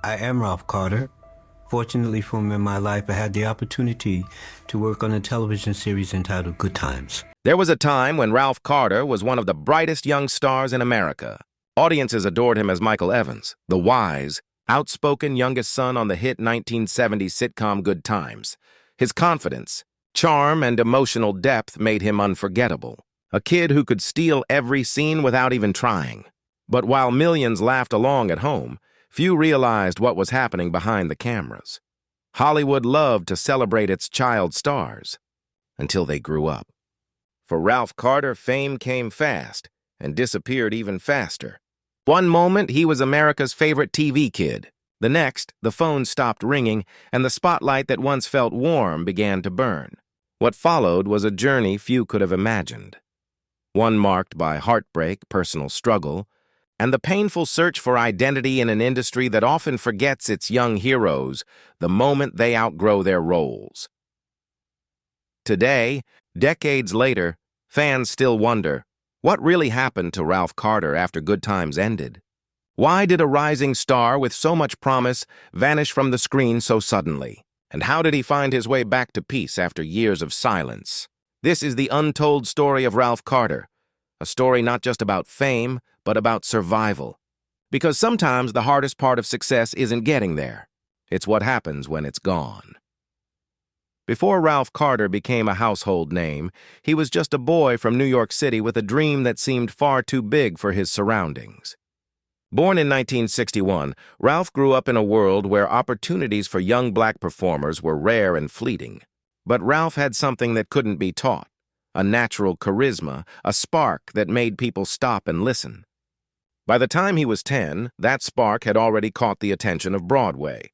I am Ralph Carter. Fortunately for me in my life, I had the opportunity to work on a television series entitled Good Times. There was a time when Ralph Carter was one of the brightest young stars in America. Audiences adored him as Michael Evans, the wise, outspoken youngest son on the hit 1970s sitcom Good Times. His confidence, charm, and emotional depth made him unforgettable. A kid who could steal every scene without even trying. But while millions laughed along at home, few realized what was happening behind the cameras. Hollywood loved to celebrate its child stars until they grew up. For Ralph Carter, fame came fast and disappeared even faster. One moment, he was America's favorite TV kid. The next, the phone stopped ringing, and the spotlight that once felt warm began to burn. What followed was a journey few could have imagined. One marked by heartbreak, personal struggle, and the painful search for identity in an industry that often forgets its young heroes the moment they outgrow their roles. Today, decades later, fans still wonder, what really happened to Ralph Carter after Good Times ended? Why did a rising star with so much promise vanish from the screen so suddenly? And how did he find his way back to peace after years of silence? This is the untold story of Ralph Carter, a story not just about fame, but about survival. Because sometimes the hardest part of success isn't getting there. It's what happens when it's gone. Before Ralph Carter became a household name, he was just a boy from New York City with a dream that seemed far too big for his surroundings. Born in 1961, Ralph grew up in a world where opportunities for young black performers were rare and fleeting. But Ralph had something that couldn't be taught, a natural charisma, a spark that made people stop and listen. By the time he was 10, that spark had already caught the attention of Broadway.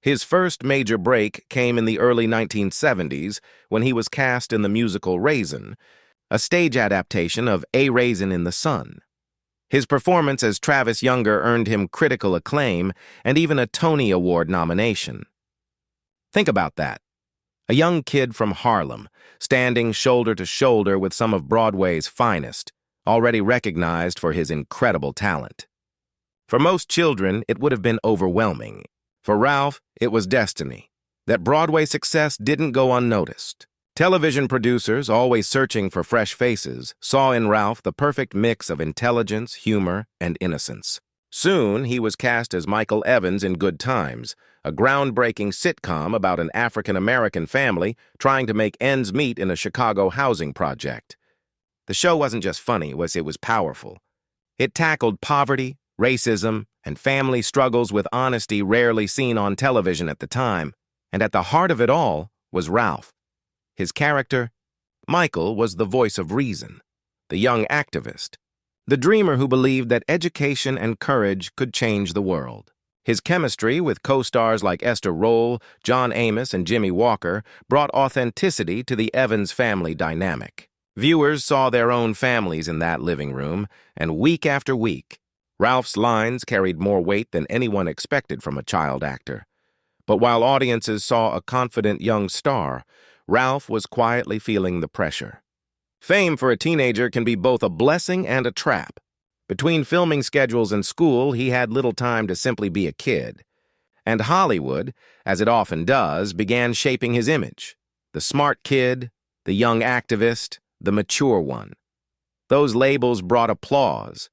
His first major break came in the early 1970s when he was cast in the musical Raisin, a stage adaptation of A Raisin in the Sun. His performance as Travis Younger earned him critical acclaim and even a Tony Award nomination. Think about that. A young kid from Harlem, standing shoulder to shoulder with some of Broadway's finest, already recognized for his incredible talent. For most children, it would have been overwhelming. For Ralph, it was destiny. That Broadway success didn't go unnoticed. Television producers, always searching for fresh faces, saw in Ralph the perfect mix of intelligence, humor, and innocence. Soon, he was cast as Michael Evans in Good Times, a groundbreaking sitcom about an African-American family trying to make ends meet in a Chicago housing project. The show wasn't just funny, it was powerful. It tackled poverty, racism, and family struggles with honesty rarely seen on television at the time. And at the heart of it all was Ralph. His character, Michael, was the voice of reason, the young activist, the dreamer who believed that education and courage could change the world. His chemistry with co-stars like Esther Roll, John Amos, and Jimmy Walker brought authenticity to the Evans family dynamic. Viewers saw their own families in that living room, and week after week, Ralph's lines carried more weight than anyone expected from a child actor. But while audiences saw a confident young star, Ralph was quietly feeling the pressure. Fame for a teenager can be both a blessing and a trap. Between filming schedules and school, he had little time to simply be a kid. And Hollywood, as it often does, began shaping his image. The smart kid, the young activist, the mature one. Those labels brought applause,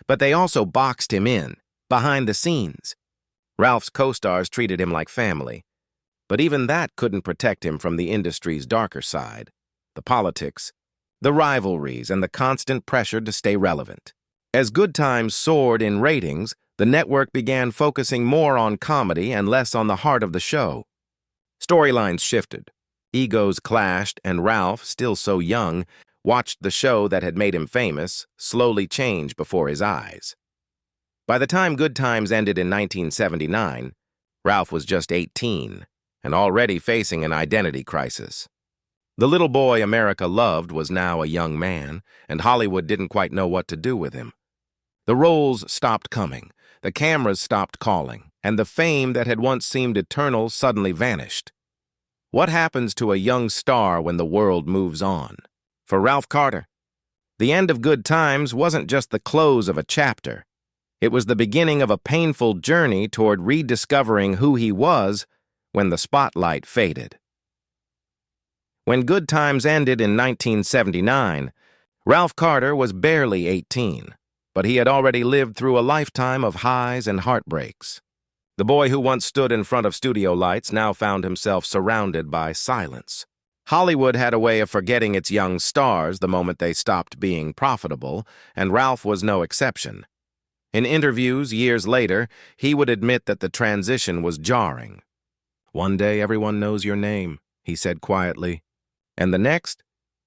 but they also boxed him in, behind the scenes. Ralph's co-stars treated him like family, but even that couldn't protect him from the industry's darker side, the politics, the rivalries, and the constant pressure to stay relevant. As Good Times soared in ratings, the network began focusing more on comedy and less on the heart of the show. Storylines shifted. Egos clashed, and Ralph, still so young, watched the show that had made him famous slowly change before his eyes. By the time Good Times ended in 1979, Ralph was just 18 and already facing an identity crisis. The little boy America loved was now a young man, and Hollywood didn't quite know what to do with him. The roles stopped coming, the cameras stopped calling, and the fame that had once seemed eternal suddenly vanished. What happens to a young star when the world moves on? For Ralph Carter, the end of Good Times wasn't just the close of a chapter. It was the beginning of a painful journey toward rediscovering who he was when the spotlight faded. When Good Times ended in 1979, Ralph Carter was barely 18, but he had already lived through a lifetime of highs and heartbreaks. The boy who once stood in front of studio lights now found himself surrounded by silence. Hollywood had a way of forgetting its young stars the moment they stopped being profitable, and Ralph was no exception. In interviews years later, he would admit that the transition was jarring. "One day everyone knows your name," he said quietly, "and the next,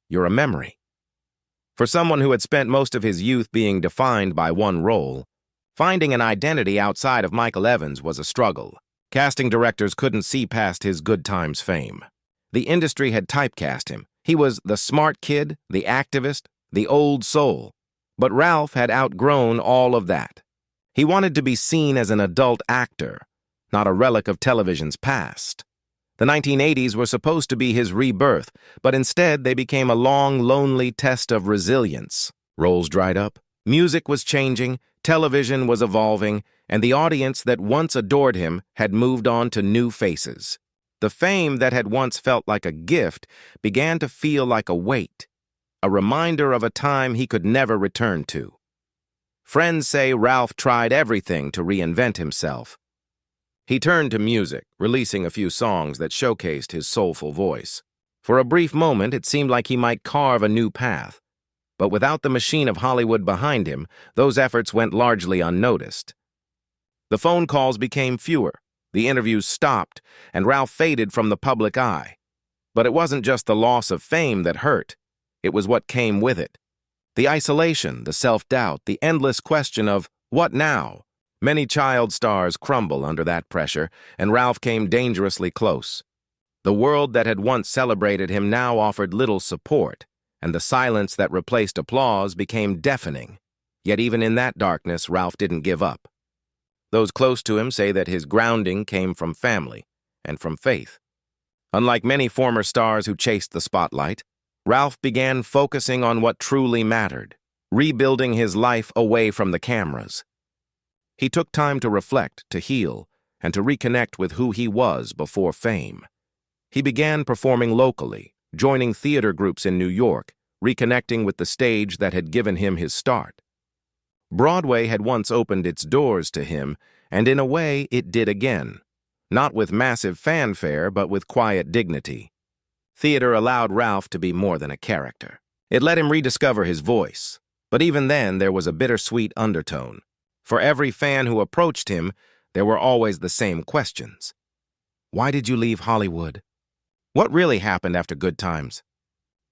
you're a memory." For someone who had spent most of his youth being defined by one role, finding an identity outside of Michael Evans was a struggle. Casting directors couldn't see past his Good Times fame. The industry had typecast him. He was the smart kid, the activist, the old soul. But Ralph had outgrown all of that. He wanted to be seen as an adult actor, not a relic of television's past. The 1980s were supposed to be his rebirth, but instead they became a long, lonely test of resilience. Roles dried up, music was changing, television was evolving, and the audience that once adored him had moved on to new faces. The fame that had once felt like a gift began to feel like a weight, a reminder of a time he could never return to. Friends say Ralph tried everything to reinvent himself. He turned to music, releasing a few songs that showcased his soulful voice. For a brief moment, it seemed like he might carve a new path. But without the machine of Hollywood behind him, those efforts went largely unnoticed. The phone calls became fewer, the interviews stopped, and Ralph faded from the public eye. But it wasn't just the loss of fame that hurt. It was what came with it. The isolation, the self-doubt, the endless question of, what now? Many child stars crumble under that pressure, and Ralph came dangerously close. The world that had once celebrated him now offered little support, and the silence that replaced applause became deafening. Yet even in that darkness, Ralph didn't give up. Those close to him say that his grounding came from family and from faith. Unlike many former stars who chased the spotlight, Ralph began focusing on what truly mattered, rebuilding his life away from the cameras. He took time to reflect, to heal, and to reconnect with who he was before fame. He began performing locally, joining theater groups in New York, reconnecting with the stage that had given him his start. Broadway had once opened its doors to him, and in a way it did again, not with massive fanfare, but with quiet dignity. Theater allowed Ralph to be more than a character. It let him rediscover his voice, but even then there was a bittersweet undertone. For every fan who approached him, there were always the same questions. Why did you leave Hollywood? What really happened after Good Times?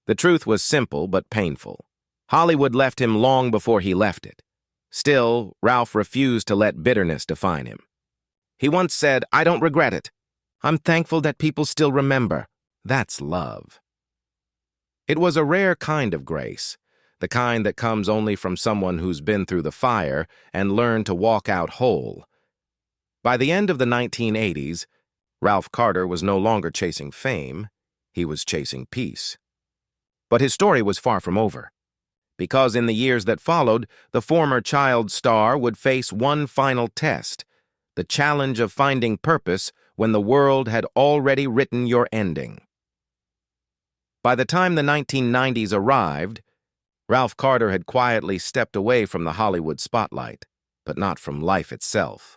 The truth was simple but painful. Hollywood left him long before he left it. Still, Ralph refused to let bitterness define him. He once said, "I don't regret it. I'm thankful that people still remember. That's love." It was a rare kind of grace, the kind that comes only from someone who's been through the fire and learned to walk out whole. By the end of the 1980s, Ralph Carter was no longer chasing fame, he was chasing peace. But his story was far from over, because in the years that followed, the former child star would face one final test, the challenge of finding purpose when the world had already written your ending. By the time the 1990s arrived, Ralph Carter had quietly stepped away from the Hollywood spotlight, but not from life itself.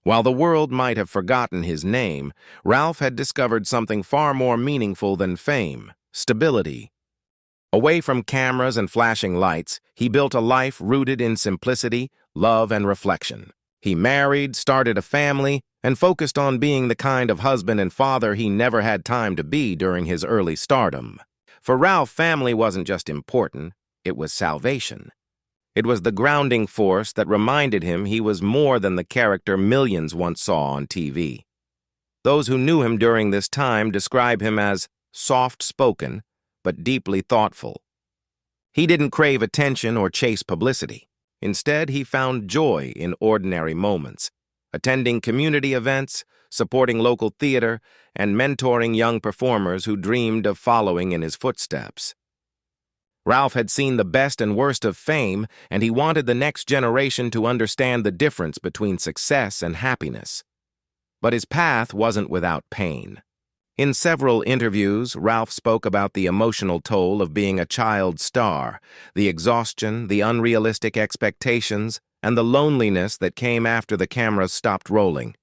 While the world might have forgotten his name, Ralph had discovered something far more meaningful than fame: stability. Away from cameras and flashing lights, he built a life rooted in simplicity, love, and reflection. He married, started a family, and focused on being the kind of husband and father he never had time to be during his early stardom. For Ralph, family wasn't just important, it was salvation. It was the grounding force that reminded him he was more than the character millions once saw on TV. Those who knew him during this time describe him as soft-spoken, but deeply thoughtful. He didn't crave attention or chase publicity. Instead, he found joy in ordinary moments, attending community events, supporting local theater, and mentoring young performers who dreamed of following in his footsteps. Ralph had seen the best and worst of fame, and he wanted the next generation to understand the difference between success and happiness. But his path wasn't without pain. In several interviews, Ralph spoke about the emotional toll of being a child star, the exhaustion, the unrealistic expectations, and the loneliness that came after the cameras stopped rolling.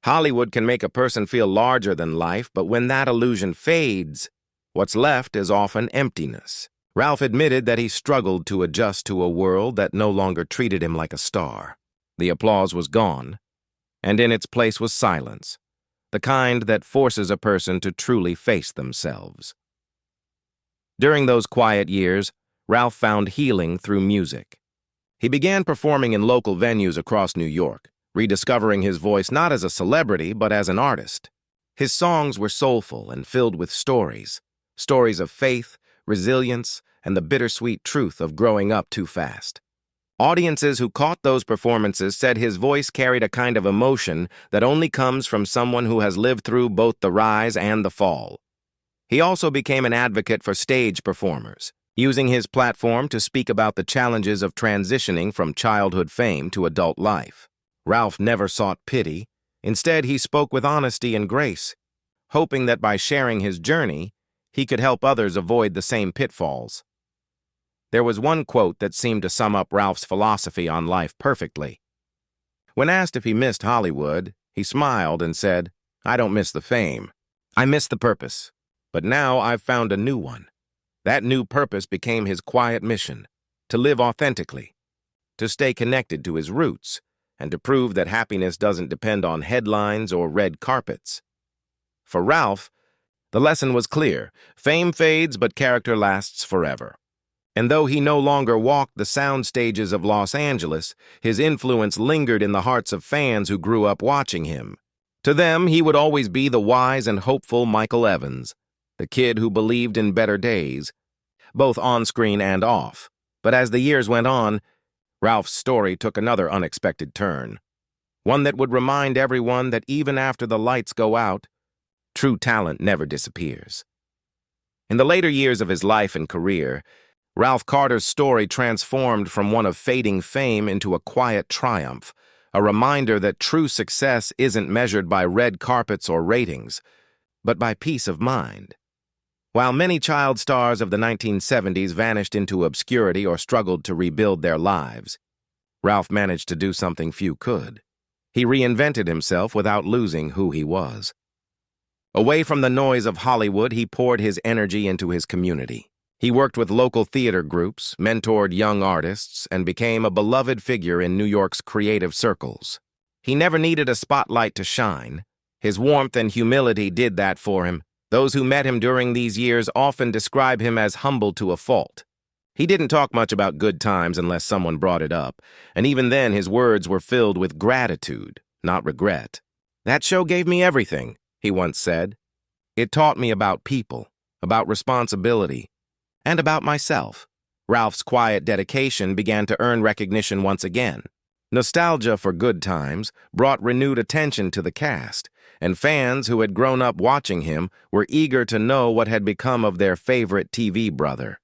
Hollywood can make a person feel larger than life, but when that illusion fades, what's left is often emptiness. Ralph admitted that he struggled to adjust to a world that no longer treated him like a star. The applause was gone, and in its place was silence, the kind that forces a person to truly face themselves. During those quiet years, Ralph found healing through music. He began performing in local venues across New York, rediscovering his voice not as a celebrity but as an artist. His songs were soulful and filled with stories of faith, resilience, and the bittersweet truth of growing up too fast. Audiences who caught those performances said his voice carried a kind of emotion that only comes from someone who has lived through both the rise and the fall. He also became an advocate for stage performers, using his platform to speak about the challenges of transitioning from childhood fame to adult life. Ralph never sought pity. Instead, he spoke with honesty and grace, hoping that by sharing his journey, he could help others avoid the same pitfalls. There was one quote that seemed to sum up Ralph's philosophy on life perfectly. When asked if he missed Hollywood, he smiled and said, "I don't miss the fame. I miss the purpose. But now I've found a new one." That new purpose became his quiet mission, to live authentically, to stay connected to his roots, and to prove that happiness doesn't depend on headlines or red carpets. For Ralph, the lesson was clear: fame fades, but character lasts forever. And though he no longer walked the sound stages of Los Angeles, his influence lingered in the hearts of fans who grew up watching him. To them, he would always be the wise and hopeful Michael Evans, the kid who believed in better days, both on-screen and off. But as the years went on, Ralph's story took another unexpected turn, one that would remind everyone that even after the lights go out, true talent never disappears. In the later years of his life and career, Ralph Carter's story transformed from one of fading fame into a quiet triumph, a reminder that true success isn't measured by red carpets or ratings, but by peace of mind. While many child stars of the 1970s vanished into obscurity or struggled to rebuild their lives, Ralph managed to do something few could. He reinvented himself without losing who he was. Away from the noise of Hollywood, he poured his energy into his community. He worked with local theater groups, mentored young artists, and became a beloved figure in New York's creative circles. He never needed a spotlight to shine. His warmth and humility did that for him. Those who met him during these years often describe him as humble to a fault. He didn't talk much about good times unless someone brought it up, and even then his words were filled with gratitude, not regret. "That show gave me everything," he once said. "It taught me about people, about responsibility, and about myself." Ralph's quiet dedication began to earn recognition once again. Nostalgia for good times brought renewed attention to the cast, and fans who had grown up watching him were eager to know what had become of their favorite TV brother.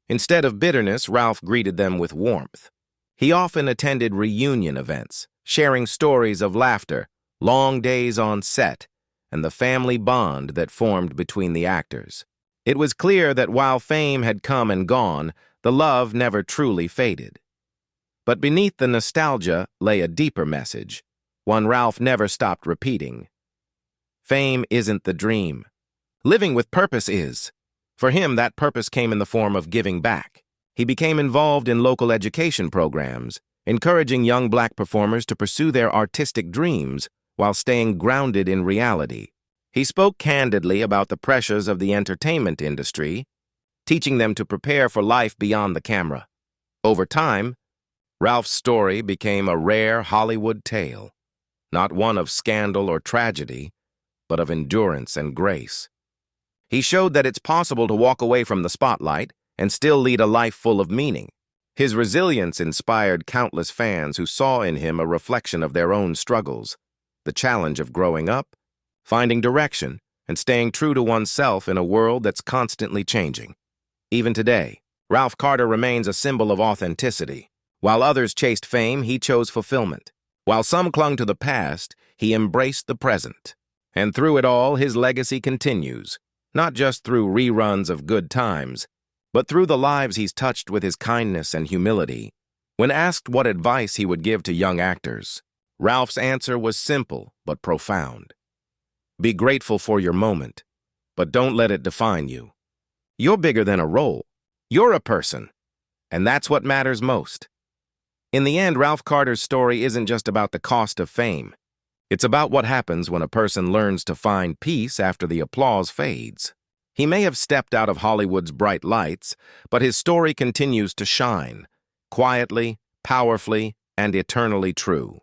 Instead of bitterness, Ralph greeted them with warmth. He often attended reunion events, sharing stories of laughter, long days on set, and the family bond that formed between the actors. It was clear that while fame had come and gone, the love never truly faded. But beneath the nostalgia lay a deeper message, one Ralph never stopped repeating. Fame isn't the dream. Living with purpose is. For him, that purpose came in the form of giving back. He became involved in local education programs, encouraging young black performers to pursue their artistic dreams while staying grounded in reality. He spoke candidly about the pressures of the entertainment industry, teaching them to prepare for life beyond the camera. Over time, Ralph's story became a rare Hollywood tale, not one of scandal or tragedy, but of endurance and grace. He showed that it's possible to walk away from the spotlight and still lead a life full of meaning. His resilience inspired countless fans who saw in him a reflection of their own struggles, the challenge of growing up, finding direction, and staying true to oneself in a world that's constantly changing. Even today, Ralph Carter remains a symbol of authenticity. While others chased fame, he chose fulfillment. While some clung to the past, he embraced the present. And through it all, his legacy continues, not just through reruns of Good Times, but through the lives he's touched with his kindness and humility. When asked what advice he would give to young actors, Ralph's answer was simple but profound. Be grateful for your moment, but don't let it define you. You're bigger than a role. You're a person. And that's what matters most. In the end, Ralph Carter's story isn't just about the cost of fame. It's about what happens when a person learns to find peace after the applause fades. He may have stepped out of Hollywood's bright lights, but his story continues to shine, quietly, powerfully, and eternally true.